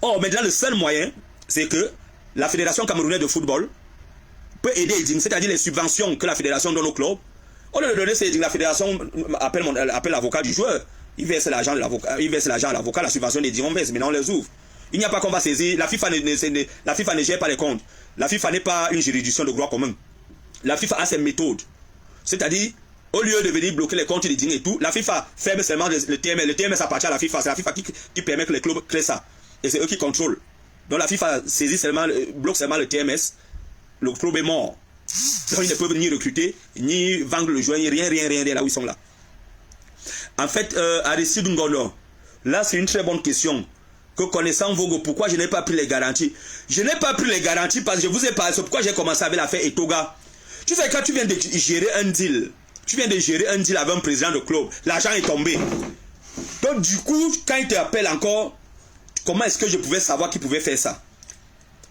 Or, maintenant, le seul moyen, c'est que la Fédération camerounaise de football peut aider Eding, c'est-à-dire les subventions que la Fédération donne au club. Au lieu de donner, c'est la Fédération appelle l'avocat du joueur. Il verse l'argent à l'avocat, la subvention d'Eding, on verse, maintenant on les ouvre. Il n'y a pas qu'on va saisir. La FIFA ne gère pas les comptes. La FIFA n'est pas une juridiction de droit commun. La FIFA a ses méthodes. C'est-à-dire, au lieu de venir bloquer les comptes d'Eding et tout, la FIFA ferme seulement le TMS. Le TMS appartient à la FIFA. C'est la FIFA qui permet que les clubs créent ça. Et c'est eux qui contrôlent. Donc la FIFA saisit seulement, bloque seulement le TMS. Le club est mort. Donc ils ne peuvent ni recruter, ni vendre le joueur, ni rien là où ils sont là. En fait, Aristide Ngono, là c'est une très bonne question. Que connaissant Vogo, pourquoi je n'ai pas pris les garanties? Je n'ai pas pris les garanties parce que je vous ai parlé. C'est pourquoi j'ai commencé avec l'affaire Etoga. Tu sais, quand tu viens de gérer un deal, avec un président de club, l'argent est tombé. Donc du coup, quand il te appelle encore, comment est-ce que je pouvais savoir qu'il pouvait faire ça?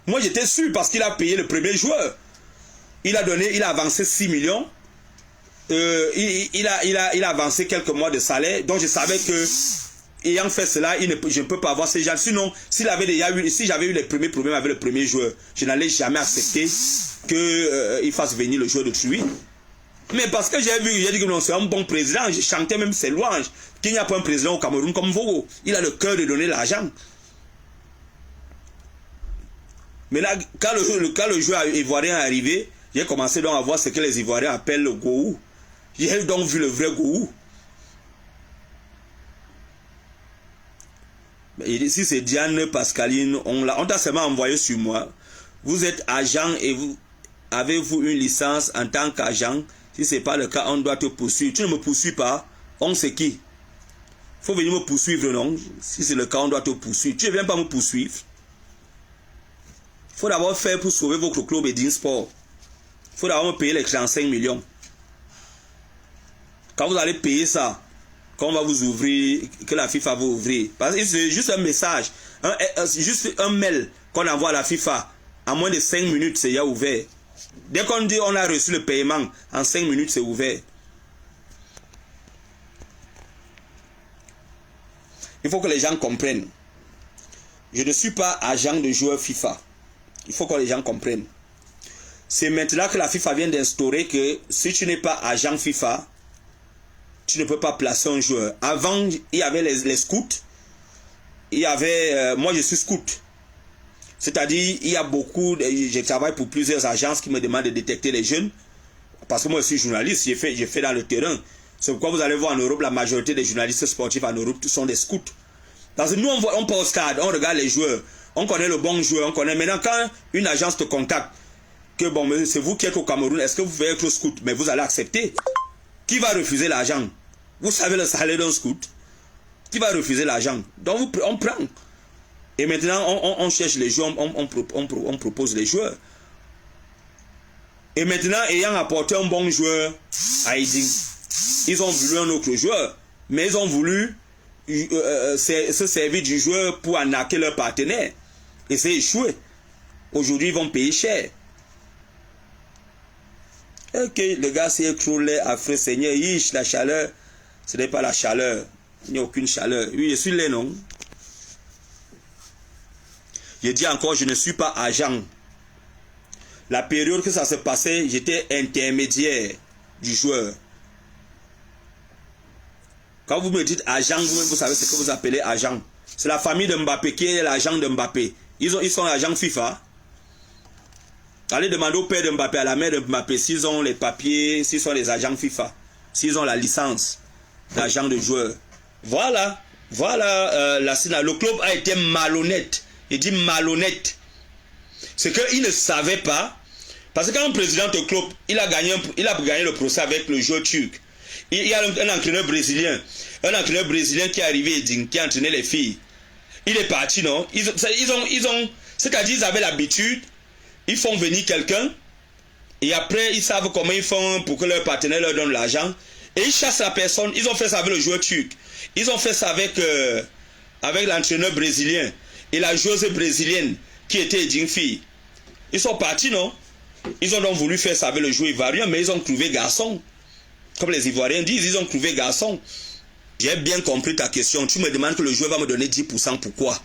Moi j'étais sûr parce qu'il a payé le premier joueur. Il a avancé 6 millions. Il a avancé quelques mois de salaire. Donc je savais que, ayant fait cela, je ne peux pas avoir ces gens. Sinon, si j'avais eu les premiers problèmes avec le premier joueur, je n'allais jamais accepter qu'il fasse venir le joueur de Tui. Mais parce que j'ai dit que non, c'est un bon président, j'ai chanté même ses louanges, qu'il n'y a pas un président au Cameroun comme Vogo. Il a le cœur de donner l'argent. Mais là, quand le joueur ivoirien est arrivé, j'ai commencé donc à voir ce que les Ivoiriens appellent le Gouou. J'ai donc vu le vrai Gouou. Ici c'est Diane Pascaline, on t'a seulement envoyé sur moi. Vous êtes agent et avez-vous une licence en tant qu'agent? Si ce n'est pas le cas, on doit te poursuivre. Tu ne me poursuis pas, on sait qui? Il faut venir me poursuivre, non? Si c'est le cas, on doit te poursuivre. Tu ne viens pas me poursuivre. Il faut d'abord faire pour sauver votre club Eding Sport. Il faut d'abord me payer les 35 millions. Quand vous allez payer ça, quand on va vous ouvrir, que la FIFA va ouvrir. Parce que c'est juste un message, juste un mail qu'on envoie à la FIFA. En moins de 5 minutes, c'est déjà ouvert. Dès qu'on dit on a reçu le paiement, en 5 minutes, c'est ouvert. Il faut que les gens comprennent. Je ne suis pas agent de joueur FIFA. Il faut que les gens comprennent. C'est maintenant que la FIFA vient d'instaurer que si tu n'es pas agent FIFA, tu ne peux pas placer un joueur. Avant, il y avait les scouts. Il y avait... moi, je suis scout. C'est-à-dire, il y a beaucoup... Je travaille pour plusieurs agences qui me demandent de détecter les jeunes. Parce que moi, je suis journaliste. J'ai fait dans le terrain. C'est pourquoi vous allez voir en Europe, la majorité des journalistes sportifs en Europe sont des scouts. Parce que nous, on part au stade, on regarde les joueurs. On connaît le bon joueur, on connaît. Maintenant, quand une agence te contacte, que bon, c'est vous qui êtes au Cameroun, est-ce que vous pouvez être scout? Mais vous allez accepter. Qui va refuser l'argent? Vous savez le salaire d'un scout? Qui va refuser l'argent? Donc, on prend. Et maintenant, on cherche les joueurs, on propose les joueurs. Et maintenant, ayant apporté un bon joueur à Eding, ils ont voulu un autre joueur. Mais ils ont voulu se servir du joueur pour arnaquer leur partenaire. Et c'est échoué. Aujourd'hui, ils vont payer cher. Ok, le gars s'est écroulé, affreux Seigneur. Yish, la chaleur. Ce n'est pas la chaleur. Il n'y a aucune chaleur. Oui, je suis là, non? Je dis encore, je ne suis pas agent. La période que ça se passait, j'étais intermédiaire du joueur. Quand vous me dites agent, vous savez ce que vous appelez agent. C'est la famille de Mbappé qui est l'agent de Mbappé. Ils sont agents FIFA. Allez demander au père de Mbappé, à la mère de Mbappé, s'ils ont les papiers, s'ils sont les agents FIFA. S'ils ont la licence d'agent de joueur. Voilà. Voilà le club a été malhonnête. Il dit malhonnête. C'est qu'il ne savait pas. Parce que quand un président de club, il a gagné le procès avec le joueur turc. Il y a un entraîneur brésilien qui est arrivé, qui a entraîné les filles. Il est parti, non? C'est-à-dire ils avaient l'habitude, ils font venir quelqu'un, et après ils savent comment ils font pour que leur partenaire leur donne l'argent, et ils chassent la personne. Ils ont fait ça avec le joueur turc, ils ont fait ça avec l'entraîneur brésilien, et la joueuse brésilienne qui était une fille. Ils sont partis, non? Ils ont donc voulu faire ça avec le joueur ivoirien, mais ils ont trouvé garçon. Comme les Ivoiriens disent, ils ont trouvé garçon. J'ai bien compris ta question. Tu me demandes que le joueur va me donner 10%. Pourquoi?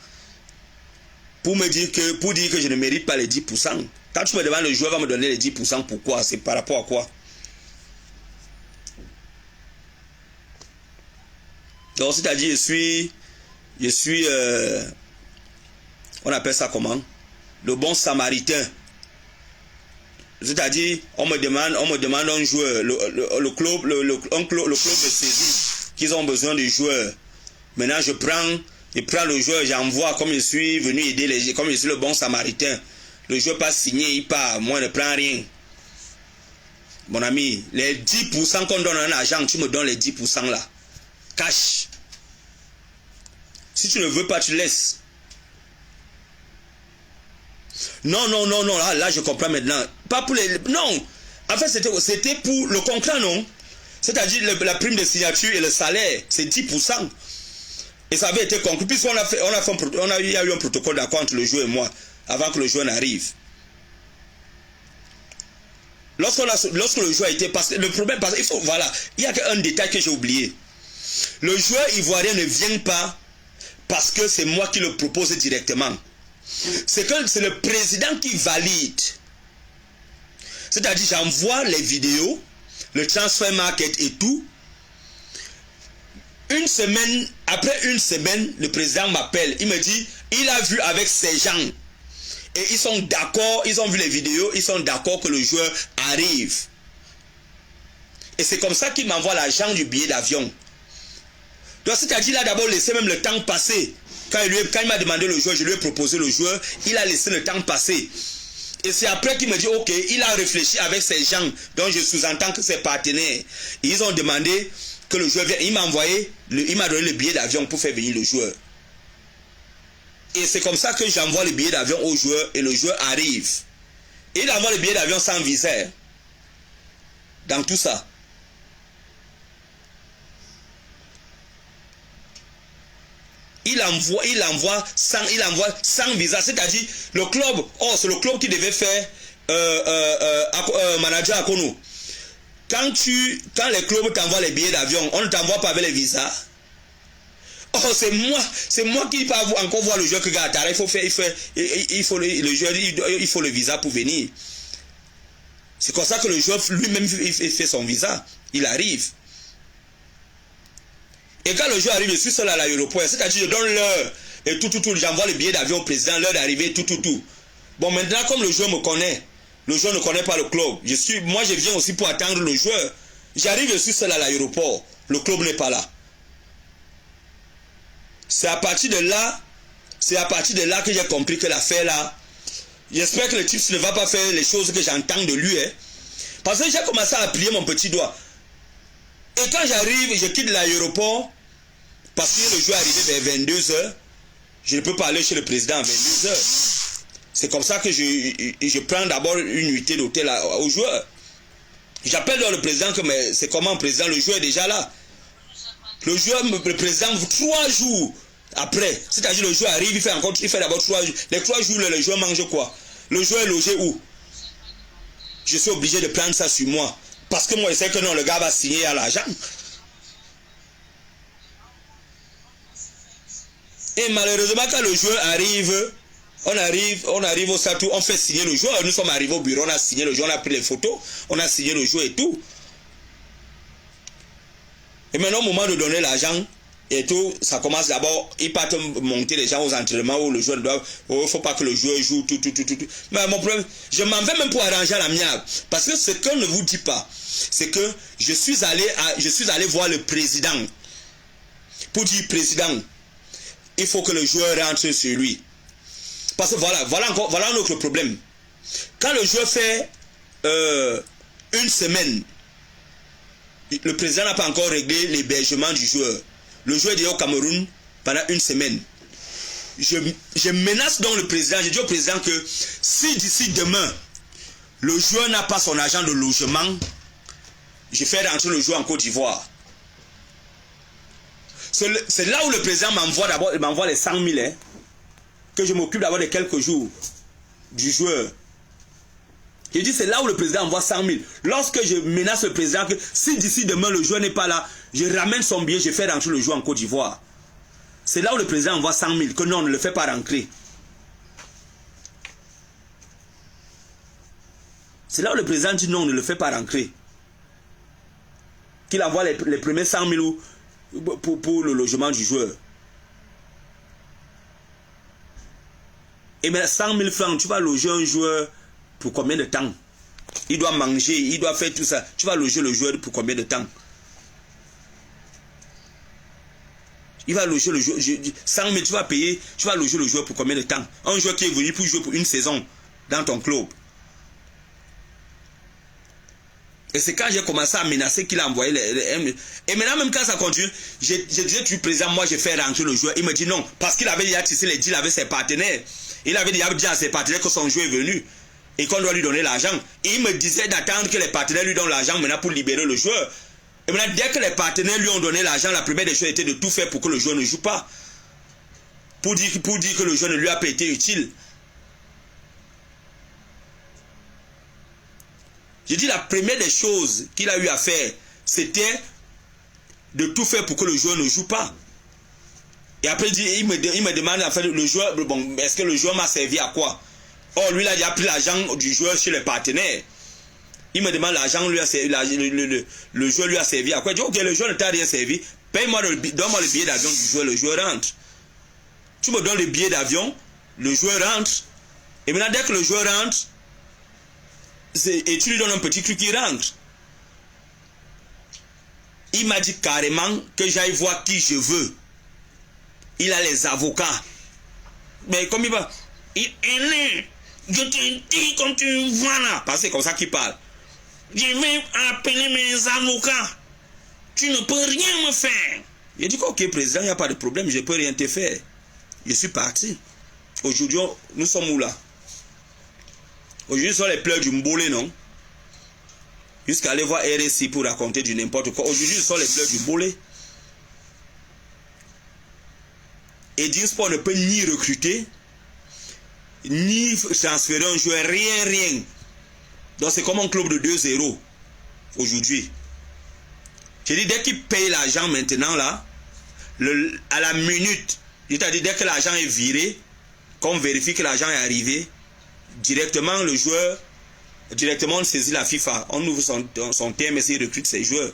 Pour dire que je ne mérite pas les 10%. Quand tu me demandes le joueur va me donner les 10%, pourquoi? C'est par rapport à quoi? Donc, c'est-à-dire, je suis on appelle ça comment? Le bon samaritain. C'est-à-dire, on me demande un joueur, le club me saisit qu'ils ont besoin de joueurs. Maintenant, je prends le joueur, j'envoie comme je suis venu aider comme je suis le bon samaritain. Le joueur pas signé, il part, moi je ne prends rien. Mon ami, les 10% qu'on donne à un agent, tu me donnes les 10% là. Cash. Si tu ne veux pas, tu laisses. Non, là je comprends maintenant. Pas pour les... Non. En fait, c'était pour le contrat, non? C'est-à-dire la prime de signature et le salaire, c'est 10%. Et ça avait été conclu. Puisqu'il y a eu un protocole d'accord entre le joueur et moi, avant que le joueur n'arrive. Lorsque le joueur a été... Le problème, il y a un détail que j'ai oublié. Le joueur ivoirien ne vient pas parce que c'est moi qui le propose directement. C'est le président qui valide. C'est-à-dire, j'envoie les vidéos, le transfer market et tout. Après une semaine, le président m'appelle. Il me dit, il a vu avec ses gens. Et ils sont d'accord, ils ont vu les vidéos, ils sont d'accord que le joueur arrive. Et c'est comme ça qu'il m'envoie l'argent du billet d'avion. Donc, c'est-à-dire, il a d'abord laissé même le temps passer. Quand il m'a demandé le joueur, je lui ai proposé le joueur, il a laissé le temps passer. Et c'est après qu'il me dit, ok, il a réfléchi avec ses gens, dont je sous-entends que ses partenaires. Et ils ont demandé que le joueur vienne. Il m'a donné le billet d'avion pour faire venir le joueur. Et c'est comme ça que j'envoie le billet d'avion au joueur et le joueur arrive. Et il envoie le billet d'avion sans visa. Dans tout ça. Il envoie sans visa, c'est-à-dire le club, c'est le club qui devait faire manager à Kono. Quand les clubs t'envoient les billets d'avion, on ne t'envoie pas avec les visas. Oh, c'est moi qui peux encore voir le joueur que Gatara, il faut le visa pour venir. C'est comme ça que le joueur lui-même il fait son visa, il arrive. Et quand le joueur arrive, je suis seul à l'aéroport, c'est-à-dire je donne l'heure et tout, j'envoie le billet d'avion au président, l'heure d'arrivée, tout. Bon, maintenant, comme le joueur me connaît, le joueur ne connaît pas le club. Moi, je viens aussi pour attendre le joueur. J'arrive, je suis seul à l'aéroport, le club n'est pas là. C'est à partir de là que j'ai compris que l'affaire là, j'espère que le type ne va pas faire les choses que j'entends de lui. Parce que j'ai commencé à plier mon petit doigt. Et quand j'arrive, je quitte l'aéroport, parce que le joueur est arrivé vers 22h, je ne peux pas aller chez le président à 22h. C'est comme ça que je prends d'abord une nuitée d'hôtel au joueur. J'appelle le président, mais c'est comment président, le joueur est déjà là. Le président, 3 jours après, c'est-à-dire le joueur arrive, il fait d'abord 3 jours. Les 3 jours, le joueur mange quoi? Le joueur est logé où? Je suis obligé de prendre ça sur moi. Parce que moi, je sais que non, le gars va signer à l'argent. Et malheureusement, quand le joueur arrive, on arrive au stade, on fait signer le joueur. Nous sommes arrivés au bureau, on a signé le joueur, on a pris les photos, on a signé le joueur et tout. Et maintenant, au moment de donner l'argent et tout, ça commence d'abord, ils partent monter les gens aux entraînements où le joueur doit, il ne faut pas que le joueur joue, tout. Mais mon problème, je m'en vais même pour arranger l'amiable. Parce que ce qu'on ne vous dit pas, c'est que je suis allé voir le président pour dire, président, il faut que le joueur rentre sur lui. Parce que voilà un autre problème. Quand le joueur fait une semaine, le président n'a pas encore réglé l'hébergement du joueur. Le joueur est déjà au Cameroun pendant une semaine. Je menace donc le président, je dis au président que si d'ici demain, le joueur n'a pas son argent de logement, je fais rentrer le joueur en Côte d'Ivoire. C'est là où le président m'envoie les 100 000, hein, que je m'occupe d'abord de quelques jours du joueur. Je dis c'est là où le président envoie 100 000. Lorsque je menace le président que si d'ici demain le joueur n'est pas là, je ramène son billet, je fais rentrer le joueur en Côte d'Ivoire. C'est là où le président envoie 100 000, que non, on ne le fait pas rentrer. C'est là où le président dit non, on ne le fait pas rentrer. Qu'il envoie les premiers 100 000 pour le logement du joueur. Et mais 100 000 francs, tu vas loger un joueur pour combien de temps? Il doit manger, il doit faire tout ça. Tu vas loger le joueur pour combien de temps? Il va loger le joueur, 100 000, tu vas payer, tu vas loger le joueur pour combien de temps? Un joueur qui est venu pour jouer pour une saison dans ton club. Et c'est quand j'ai commencé à menacer qu'il a envoyé les... Et maintenant, même quand ça continue, je disais, tu président, moi je fais rentrer le joueur. Il me dit non, parce qu'il avait déjà tissé les deals avec ses partenaires. Il avait déjà dit à ses partenaires que son joueur est venu et qu'on doit lui donner l'argent. Et il me disait d'attendre que les partenaires lui donnent l'argent maintenant pour libérer le joueur. Et maintenant, dès que les partenaires lui ont donné l'argent, la première des choses était de tout faire pour que le joueur ne joue pas. Pour dire que le joueur ne lui a pas été utile. J'ai dit la première des choses qu'il a eu à faire, c'était de tout faire pour que le joueur ne joue pas. Et après, il me demande en fait, le joueur, bon, est-ce que le joueur m'a servi à quoi? Or, lui, il a déjà pris l'argent du joueur chez les partenaires. Il me demande l'argent, le joueur lui a servi à quoi? Je dis, ok, le joueur ne t'a rien servi. Paye-moi, donne-moi le billet d'avion du joueur, le joueur rentre. Tu me donnes le billet d'avion, le joueur rentre. Et maintenant, dès que le joueur rentre, et tu lui donnes un petit truc, il rentre. Il m'a dit carrément que j'aille voir qui je veux. Il a les avocats. Mais comme il va, il est né. Je te dis comme tu vois là. Parce que c'est comme ça qu'il parle. Je vais appeler mes avocats. Tu ne peux rien me faire. Il dit ok président, il n'y a pas de problème, je ne peux rien te faire. Je suis parti. Aujourd'hui, nous sommes où là? Aujourd'hui, ce sont les pleurs du Mbolé, non? Jusqu'à aller voir RSI pour raconter du n'importe quoi. Aujourd'hui, ce sont les pleurs du Mbolé. Et Dinsport ne peut ni recruter, ni transférer un joueur, rien. Donc c'est comme un club de 2-0 aujourd'hui. J'ai dit, dès qu'il paye l'argent maintenant là, à la minute, c'est-à-dire dès que l'argent est viré, qu'on vérifie que l'argent est arrivé, directement le joueur, directement on saisit la FIFA, on ouvre son terme et il recrute ses joueurs.